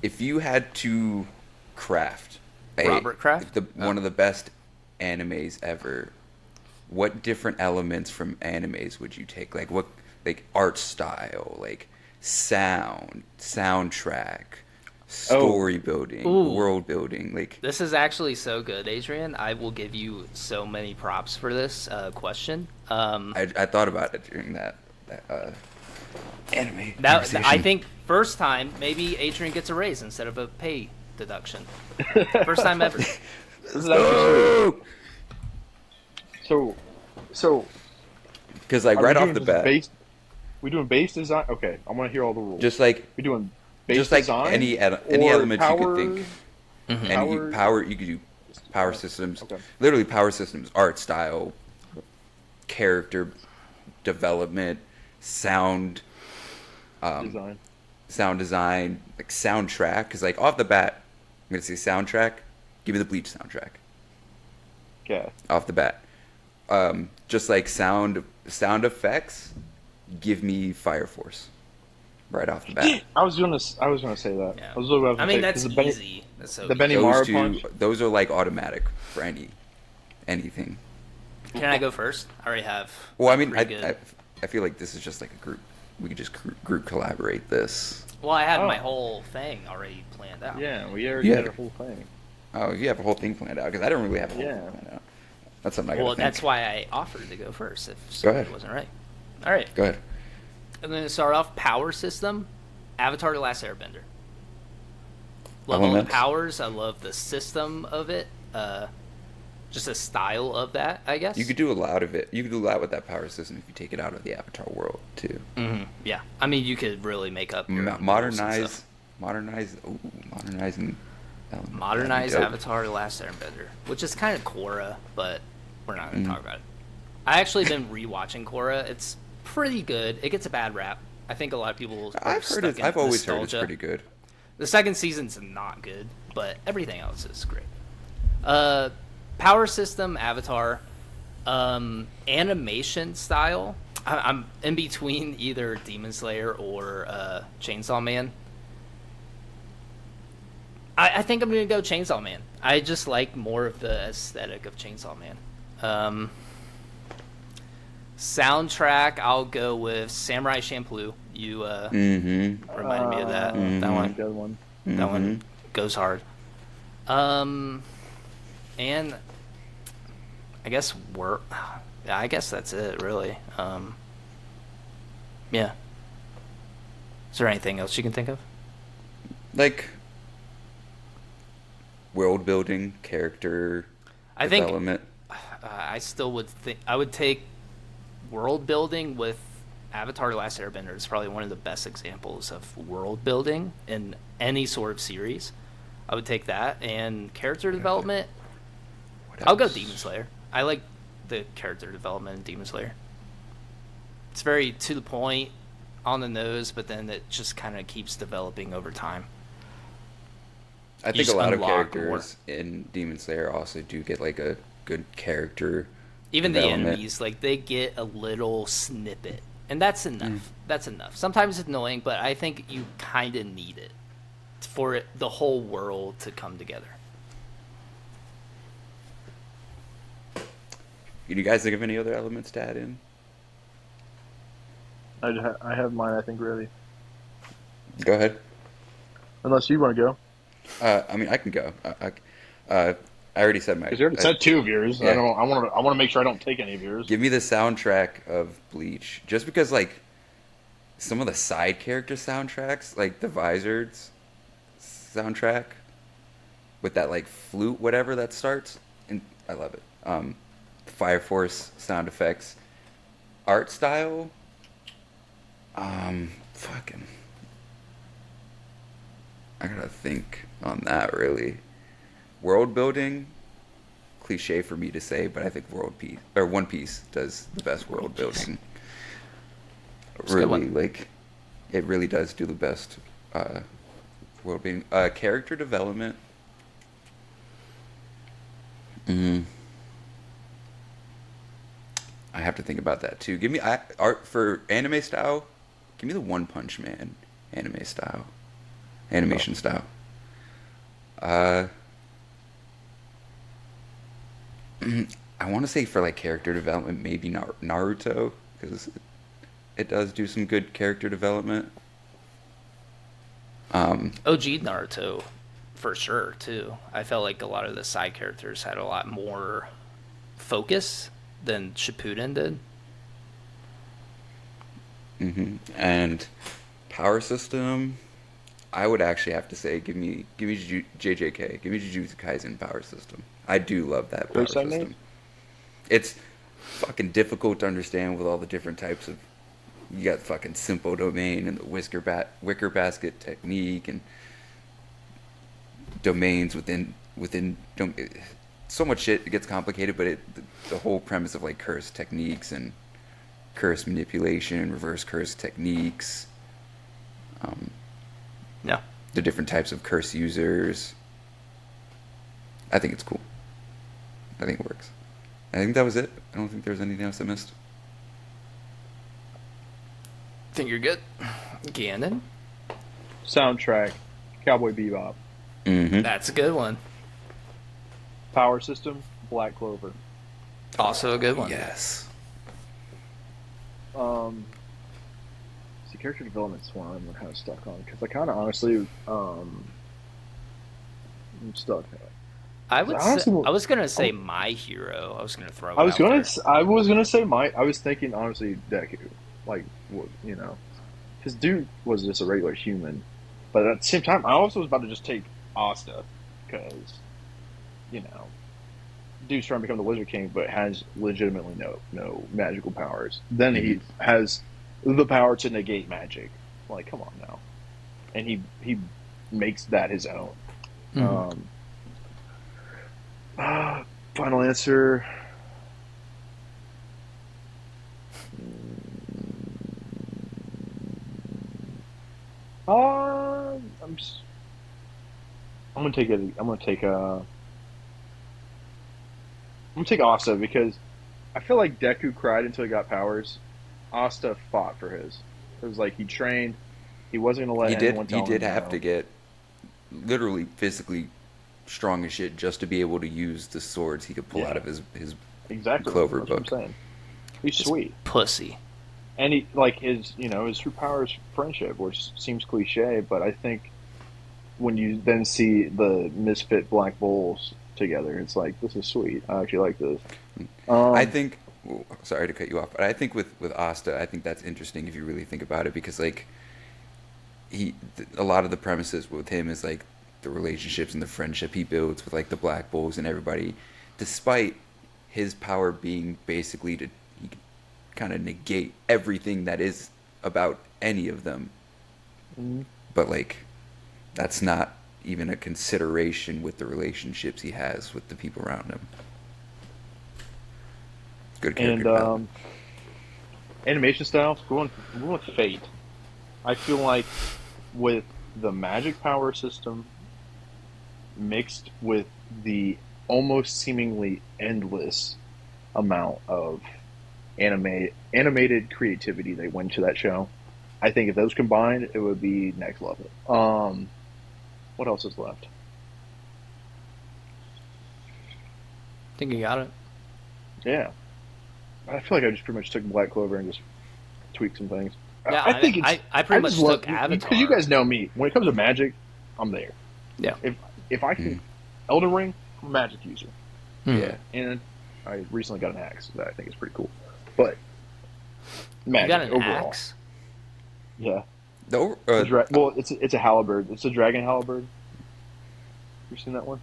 If you had to craft Robert Kraft? one of the best animes ever, what different elements from animes would you take? Like what, like art style, like soundtrack, Oh, story building, Ooh, world building. Like this is actually so good, Adrian. I will give you so many props for this question. I thought about it during that anime I conversation. think first time maybe Adrian gets a raise instead of a pay deduction. First time ever. this Let's is actually sweet. go. So, so Because like are we right off doing the just bat, base? We doing base design? Okay, I want to hear all the rules. just like We doing base just like design any or elements you could think. power? Any Power. power you could do power Oh, systems, okay. literally power systems, art style, character development, sound, Design. sound design, like soundtrack. Because like off the bat, I'm gonna say soundtrack. Give me the Bleach soundtrack Okay. off the bat. Just like sound effects. Give me Fire Force right off the bat. I was gonna say that. Yeah. I was literally about I to say mean because that's easy. That's so the easy. Those Benimaru two, punch. those are like automatic for anything. Can I go first? I already have Well, I a mean, pretty good. I feel like this is just like a group. We could just group collaborate this. Well, I had my Oh, whole thing already planned out. yeah, we already Yeah. had a whole thing. Oh, you have a whole thing planned out because I don't really have a whole thing Yeah. planned out. That's something I Well, gotta that's think. why I offered to go first if Go somebody ahead. wasn't right. All right. Go ahead. I'm going to start off power system. Avatar: The Last Airbender. Love all the Elements. powers. I love the system of it. Just the style of that, I guess. You could do a lot of it. You could do a lot with that power system if you take it out of the Avatar world too. Yeah. I mean, you could really make up your own rules and stuff. Modernizing. Modernize Dope. Avatar: The Last Airbender, which is kind of Korra, but we're not going to Mm. talk about it. I actually been rewatching Korra. It's pretty good. It gets a bad rap. I think a lot of people are I've heard stuck it. in I've always heard nostalgia. it's pretty good. The second season's not good, but everything else is great. Power system, Avatar, animation style. I'm in between either Demon Slayer or Chainsaw Man. I think I'm gonna go Chainsaw Man. I just like more of the aesthetic of Chainsaw Man. Soundtrack, I'll go with Samurai Champloo. You Mm-hmm. reminded me of that. Mhm. That one. Good one. That one goes hard. And I guess we're. Yeah, I guess that's it, really. Yeah. Is there anything else you can think of? Like world building, character I think development. I still would think I would take world building with Avatar: The Last Airbender. It's probably one of the best examples of world building in any sort of series. I would take that and character development. What I'll go else? Demon Slayer. I like the character development in Demon Slayer. It's very to the point, on the nose, but then it just kind of keeps developing over time. I You think a just lot of unlock characters in Demon Slayer also do get like a good character Even the development. enemies, like they get a little snippet, and that's enough. That's enough. Sometimes it's annoying, but I think you kind of need it for the whole world to come together. Do you guys think of any other elements to add in? I have mine. I think ready. Go ahead. Unless you want to go, I mean, I can go. I already said my. because you already said two of yours. Yeah. I want to make sure I don't take any of yours. Give me the soundtrack of Bleach, just because like some of the side character soundtracks, like the Vizard's soundtrack with that like flute, whatever that starts, and I love it. Fire Force sound effects, art style. Fucking. I gotta think on that really. World building, cliche for me to say, but I think One Piece does the best world building. It's a good Really, one. like, it really does do the best world building. Character development. Mm, I have to think about that too. Give me art for anime style. Give me the One Punch Man anime style, animation style. Uh, I want to say for like character development, maybe Naruto, because it does do some good character development. OG Naruto, for sure too. I felt like a lot of the side characters had a lot more focus than Shippuden did. And power system, I would actually have to say, give me JJK, give me Jujutsu Kaisen power system. I do love that power First I made? system. It's fucking difficult to understand with all the different types of. You got fucking simple domain and the wicker basket technique and domains within so much shit. It gets complicated, but the whole premise of like curse techniques and curse manipulation, reverse curse techniques, No. the different types of curse users. I think it's cool. I think it works. I think that was it. I don't think there was anything else I missed. Think you're good? Ganon? Soundtrack, Cowboy Bebop. Mm-hmm. That's a good one. Power system, Black Clover. Also a good one. Yes. See, character development's one I'm kind of stuck on because I kind of honestly, I'm stuck. I would. Honestly, I was gonna say My Hero. I was gonna throw. I was out gonna, there. I was gonna say I was thinking honestly Deku, like what you know, because dude was just a regular human, but at the same time I also was about to just take Asta because, you know, dude's trying to become the Wizard King, but has legitimately no magical powers. Then he has the power to negate magic. Like, come on now, and he makes that his own. Mhm. Final answer. I'm just, I'm gonna take it. I'm gonna take Asta because I feel like Deku cried until he got powers. Asta fought for his. It was like he trained. He wasn't gonna let He anyone did. He tell did him have to no. get literally physically strong as shit just to be able to use the swords he could pull out Yeah, of his exactly. Clover That's what I'm book. saying. He's Just sweet. pussy. And he like his true power is friendship, which seems cliche, but I think when you then see the misfit black bulls together, it's like this is sweet. I actually like this. I Um, think. Sorry to cut you off, but I think with Asta, I think that's interesting if you really think about it because like a lot of the premises with him is like the relationships and the friendship he builds with like the Black Bulls and everybody, despite his power being basically to he can kind of negate everything that is about any of them, mhm. but like that's not even a consideration with the relationships he has with the people around him. Good character and development. animation style, I'm going with Fate. I feel like with the magic power system mixed with the almost seemingly endless amount of animated creativity they went to that show. I think if those combined, it would be next level. What else is left? Think you got it. Yeah, I feel like I just pretty much took Black Clover and just tweaked some things. Yeah, I think it's. I I pretty just much love took because you Avatar. guys know me. When it comes to magic, I'm there. Yeah. If I can, Elden Ring, I'm a magic user, Hmm. Yeah. and I recently got an axe that I think is pretty cool. But You got magic an overall, axe? yeah. The Well, it's a halberd. It's a dragon halberd. You seen that one?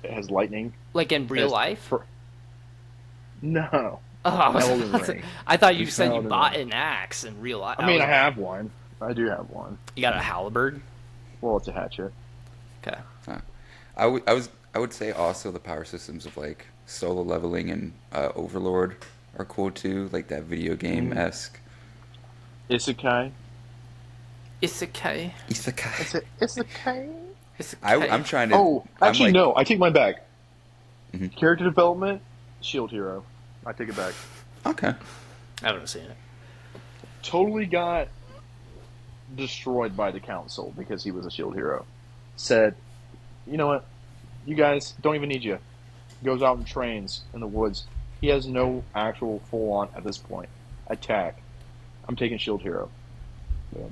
It has lightning. Like in It real has life? no, Oh, I was Elden about to, Ring. I thought you It's said you Elden bought Ring. an axe in real life. I I mean, was I like, have one. I do have one. you got a halberd? Well, it's a hatchet. Okay. I would say also the power systems of like solo leveling and Overlord are cool too, like that video game Mm. esque. Isekai. Isekai. Isekai. Isekai. I'm Isekai. trying to. Oh, I'm actually, like. no. I take mine back. Mhm. Character development, Shield Hero. I take it back. Okay. I haven't seen it. Totally got destroyed by the council because he was a shield hero, said, "You know what? You guys don't even need you." Goes out and trains in the woods. He has no actual full on at this point attack. I'm taking shield hero. Yeah.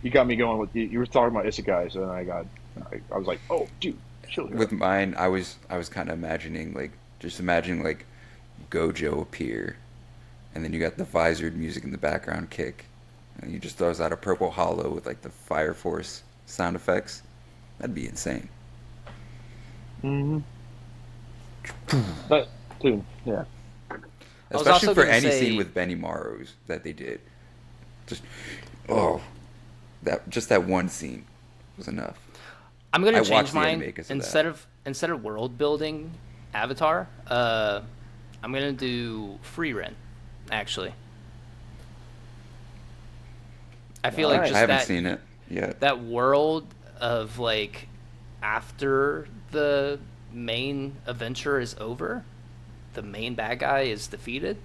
You got me going with you were talking about isekais, and I was like, oh, dude, shield hero. With mine, I was kind of imagining like just imagining like Gojo appear, and then you got the visored music in the background kick, and he just throws out a purple hollow with like the Fire Force sound effects. That'd be insane. Mm-hmm. But dude, yeah. I was Especially also for gonna any scene say, with Benny Maru's that they did. Just oh, that one scene was enough. I'm gonna I change watched the anime mine because of that. instead of world building Avatar. I'm gonna do free rent. Actually, I feel like Nice. I just haven't seen it yet. that world of like after the main adventure is over, the main bad guy is defeated.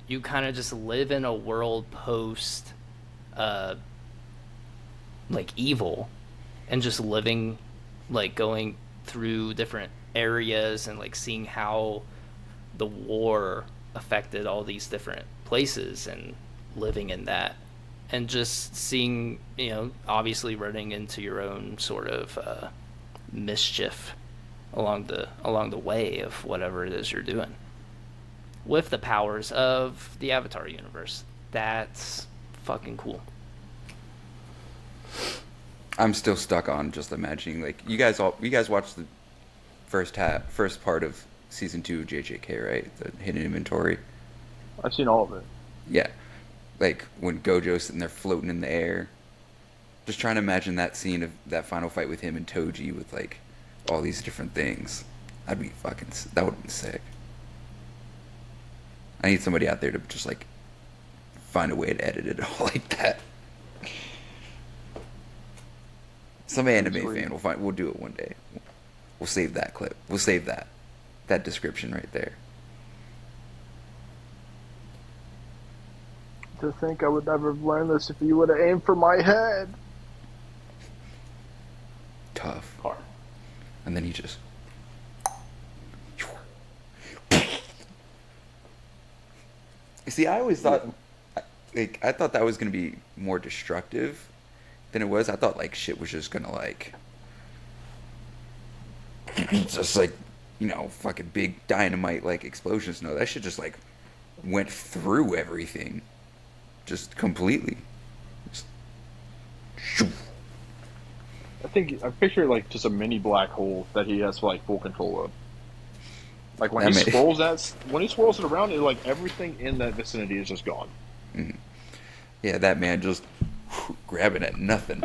You kind of just live in a world post, uh, like evil, and just living, like going through different areas and like seeing how the war affected all these different places and living in that and just seeing, obviously running into your own sort of mischief along the way of whatever it is you're doing with the powers of the Avatar universe. That's fucking cool. I'm still stuck on just imagining like you guys watched the first part of season 2 of JJK, right? The hidden inventory. I've seen all of it. Yeah. Like when Gojo's sitting there floating in the air. Just trying to imagine that scene of that final fight with him and Toji with like all these different things. That would be sick. I need somebody out there to just like find a way to edit it all like that. Some anime fan will find. We'll do it one day. We'll save that clip. We'll save that description right there. To think I would never have learned this if you would have aimed for my head. Tough. Hard. And then he just. See, I always thought, like, I thought that was gonna be more destructive than it was. I thought like shit was just gonna like, just like, fucking big dynamite like explosions. No, that shit just like went through everything, just completely. Just, shoo. I picture like just a mini black hole that he has like full control of. Like when That when he swirls it around, like everything in that vicinity is just gone. Mhm. Yeah, that man just grabbing at nothing.